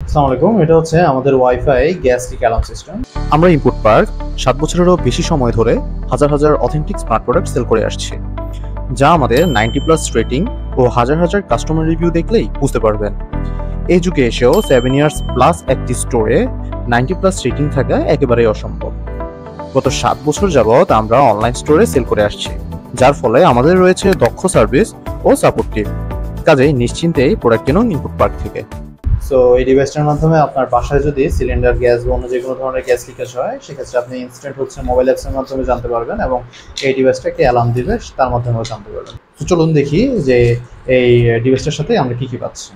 আসসালামু আলাইকুম। এটা হচ্ছে আমাদের wifi gas leak alarm system. আমরা ইনপুট পার্ক 7 বছরেরও বেশি সময় ধরে হাজার হাজার অথেন্টিক স্মার্ট প্রোডাক্ট সেল করে আসছি, যা আমাদের 90+ রেটিং ও হাজার হাজার কাস্টমার রিভিউ দেখলেই বুঝতে পারবেন। এই যুগে এসেও 7 ইয়ার্স প্লাস একটি স্টোরে 90+ রেটিং থাকা একেবারেই অসম্ভব। গত 7 বছর যাবৎ আমরা অনলাইন স্টোরে সেল করে আসছি, যার ফলে আমাদের রয়েছে দক্ষ সার্ভিস ও সাপোর্ট টিম। কাজেই নিশ্চিন্তেই প্রোডাক্ট কিনুন ইনপুট পার্ক থেকে। সো এই ডিভাইসটার মাধ্যমে আপনার বাসায় যদি সিলিন্ডার গ্যাস বা অন্য যে কোনো ধরনের গ্যাস লিকেজ হয়, সেক্ষেত্রে আপনি ইনস্ট্যান্ট হচ্ছে মোবাইল অ্যাপসের মাধ্যমে জানতে পারবেন এবং এই ডিভাইসটাকে অ্যালার্ম দিবে তার মাধ্যমেও জানতে পারবেন। তো চলুন দেখি যে এই ডিভাইসটার সাথে আমরা কী কী পাচ্ছি।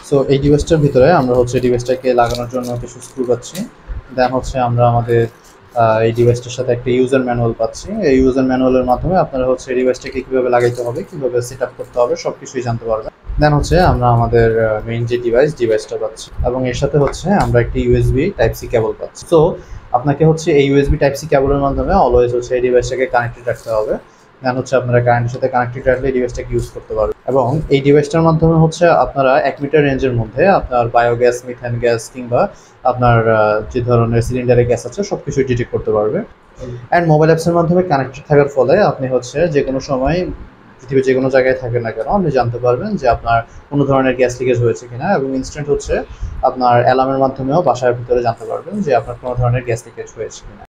সো এই ডিভাইসটার ভিতরে আমরা হচ্ছে ডিভাইসটাকে লাগানোর জন্য কিছু স্ক্রু পাচ্ছি। দেন হচ্ছে আমরা আমাদের এই ডিভাইসটার সাথে একটা ইউজার ম্যানুয়াল পাচ্ছি। এই ইউজার ম্যানুয়ালের মাধ্যমে আপনারা হচ্ছে এই ডিভাইসটাকে কীভাবে লাগাইতে হবে, কীভাবে সেট আপ করতে হবে, সব কিছুই জানতে পারবেন। দেন হচ্ছে আমরা আমাদের মেইন যে ডিভাইসটা পাচ্ছি এবং এর সাথে হচ্ছে আমরা একটি ইউএসবি টাইপ সি কেবল পাচ্ছি। সো আপনাকে হচ্ছে এই ইউএসবি টাইপ সি কেবলের মাধ্যমে অলওয়েজ হচ্ছে এই ডিভাইসটাকে কানেক্টেড রাখতে হবে। দেন হচ্ছে আপনারা কারেন্টের সাথে কানেক্টেড রাখলে এই ডিভাইসটাকে ইউজ করতে পারবেন এবং এই ডিভাইসটার মাধ্যমে হচ্ছে আপনারা 1 মিটার রেঞ্জের মধ্যে আপনার বায়োগ্যাস, মিথেন গ্যাস কিংবা আপনার যে ধরনের সিলিন্ডারের গ্যাস আছে সব কিছুই ডিটেক্ট করতে পারবে। অ্যান্ড মোবাইল অ্যাপসের মাধ্যমে কানেক্টেড থাকার ফলে আপনি হচ্ছে যে কোনো সময় পৃথিবীর যে কোনো জায়গায় থাকেন না কেন আপনি জানতে পারবেন যে আপনার কোনো ধরনের গ্যাস লিকেজ হয়েছে কিনা এবং ইনস্ট্যান্ট হচ্ছে আপনার অ্যালার্মের মাধ্যমেও বাসার ভিতরে জানতে পারবেন যে আপনার কোনো ধরনের গ্যাস লিকেজ হয়েছে কিনা।